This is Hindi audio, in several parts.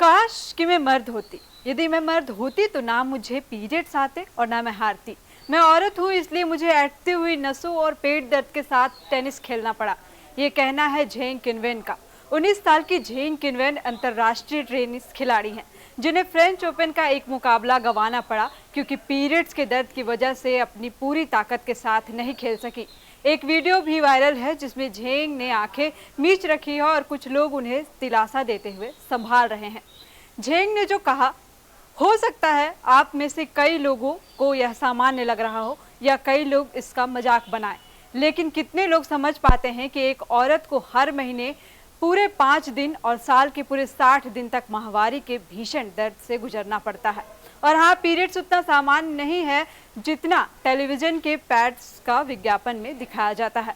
काश कि मैं मर्द होती। यदि मैं मर्द होती तो ना मुझे पीरियड्स आते और ना मैं हारती। मैं औरत हूँ इसलिए मुझे अटती हुई नसों और पेट दर्द के साथ टेनिस खेलना पड़ा। ये कहना है झेंग किनवेन का। 19 साल की झेंग किनवेन अंतर्राष्ट्रीय टेनिस खिलाड़ी हैं, जिन्हें फ्रेंच ओपन का एक मुकाबला गंवाना पड़ा क्योंकि पीरियड्स के दर्द की वजह से अपनी पूरी ताकत के साथ नहीं खेल सकी। एक वीडियो भी वायरल है जिसमें झेंग ने आंखें मीच रखी है और कुछ लोग उन्हें दिलासा देते हुए संभाल रहे हैं। झेंग ने जो कहा, हो सकता है आप में से कई लोगों को यह सामान्य लग रहा हो या कई लोग इसका मजाक बनाएं, लेकिन कितने लोग समझ पाते हैं कि एक औरत को हर महीने पूरे 5 दिन और साल के पूरे 60 दिन तक माहवारी के भीषण दर्द से गुजरना पड़ता है। और हाँ, पीरियड्स उतना सामान्य नहीं है जितना टेलीविजन के पैड्स का विज्ञापन में दिखाया जाता है।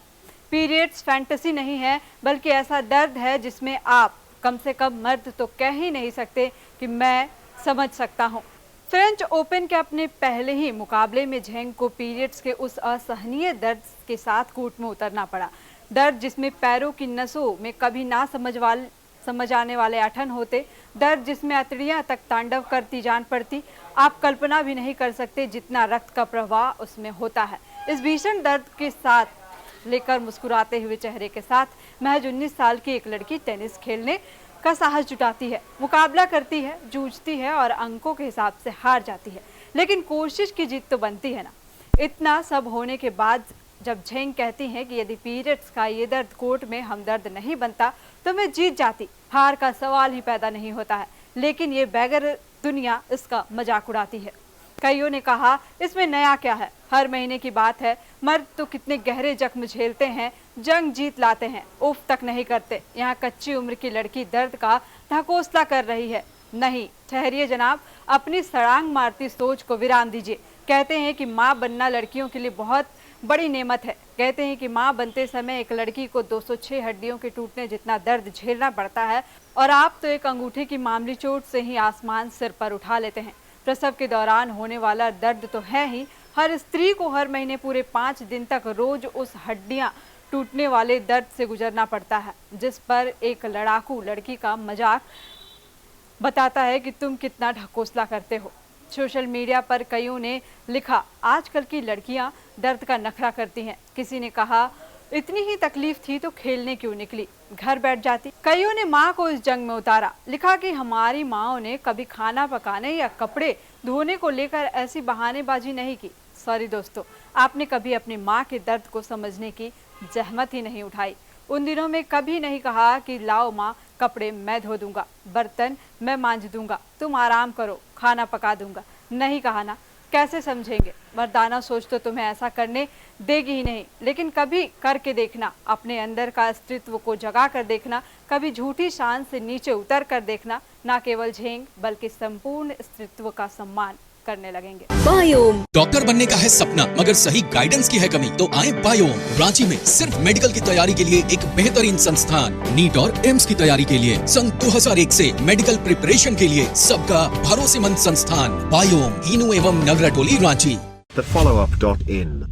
पीरियड्स फैंटेसी नहीं है, बल्कि ऐसा दर्द है जिसमें आप कम से कम मर्द तो कह ही नहीं सकते कि मैं समझ सकता हूँ। फ्रेंच ओपन के अपने पहले ही मुकाबले में झेंग को पीरियड्स के उस असहनीय दर्द के साथ कोर्ट में उतरना पड़ा। दर्द जिसमें पैरों की नसों में कभी ना समझ आने वाले ऐंठन होते, दर्द जिसमें अतड़ियां तक तांडव करती जान पड़ती। आप कल्पना भी नहीं कर सकते जितना रक्त का प्रवाह उसमें होता है। इस भीषण दर्द के साथ लेकर मुस्कुराते हुए चेहरे के साथ महज 19 साल की एक लड़की टेनिस खेलने का साहस जुटाती है, मुकाबला करती है, जूझती है और अंकों के हिसाब से हार जाती है, लेकिन कोशिश की जीत तो बनती है ना। इतना सब होने के बाद जब झेंग कहती हैं कि यदि पीरियड्स का ये दर्द कोर्ट में हमदर्द नहीं बनता तो मैं जीत जाती, हार का सवाल ही पैदा नहीं होता है, लेकिन ये बैगर दुनिया इसका मजाक उड़ाती है। कईयों ने कहा, इसमें नया क्या है, हर महीने की बात है, मर्द तो कितने गहरे जख्म झेलते हैं, जंग जीत लाते हैं, उफ तक नहीं करते। यहाँ कच्ची उम्र की लड़की दर्द का ढकोसला कर रही है। नहीं, ठहरिए जनाब, अपनी सड़ांग मारती सोच को विराम दीजिए। कहते हैं कि माँ बनना लड़कियों के लिए बहुत बड़ी नेमत है। कहते हैं कि माँ बनते समय एक लड़की को 206 हड्डियों के टूटने जितना दर्द झेलना पड़ता है, और आप तो एक अंगूठे की मामूली चोट से ही आसमान सिर पर उठा लेते हैं। प्रसव के दौरान होने वाला दर्द तो है ही, हर स्त्री को हर महीने पूरे 5 दिन तक रोज उस हड्डियां टूटने वाले दर्द से गुजरना पड़ता है, जिस पर एक लड़ाकू लड़की का मजाक बताता है कि तुम कितना ढकोसला करते हो। सोशल मीडिया पर कईयों ने लिखा, आजकल की लड़कियां दर्द का नखरा करती हैं। किसी ने कहा, इतनी ही तकलीफ थी तो खेलने क्यों निकली, घर बैठ जाती। कईयों ने माँ को इस जंग में उतारा, लिखा कि हमारी माँओं ने कभी खाना पकाने या कपड़े धोने को लेकर ऐसी बहानेबाजी नहीं की। सॉरी दोस्तों, आपने कभी अपनी माँ के दर्द को समझने की जहमत ही नहीं उठाई। उन दिनों में कभी नहीं कहा कि लाओ माँ, कपड़े मैं धो दूंगा, बर्तन मैं मांज दूंगा, तुम आराम करो, खाना पका दूंगा। नहीं कहा ना, कैसे समझेंगे। मर्दाना सोच तो तुम्हें ऐसा करने देगी ही नहीं, लेकिन कभी करके देखना, अपने अंदर का अस्तित्व को जगा कर देखना, कभी झूठी शान से नीचे उतर कर देखना। ना केवल झेंग बल्कि संपूर्ण अस्तित्व का सम्मान करने लगेंगे। बायोम डॉक्टर बनने का है सपना, मगर सही गाइडेंस की है कमी, तो आए बायोम। रांची में सिर्फ मेडिकल की तैयारी के लिए एक बेहतरीन संस्थान, नीट और एम्स की तैयारी के लिए सन 2001 से मेडिकल प्रिपरेशन के लिए सबका भरोसेमंद संस्थान बायोम, हीनू एवं नगरटोली, Ranchi. thefollowup.in.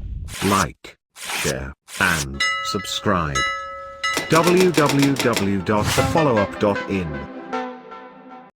Like, share and subscribe. www.thefollowup.in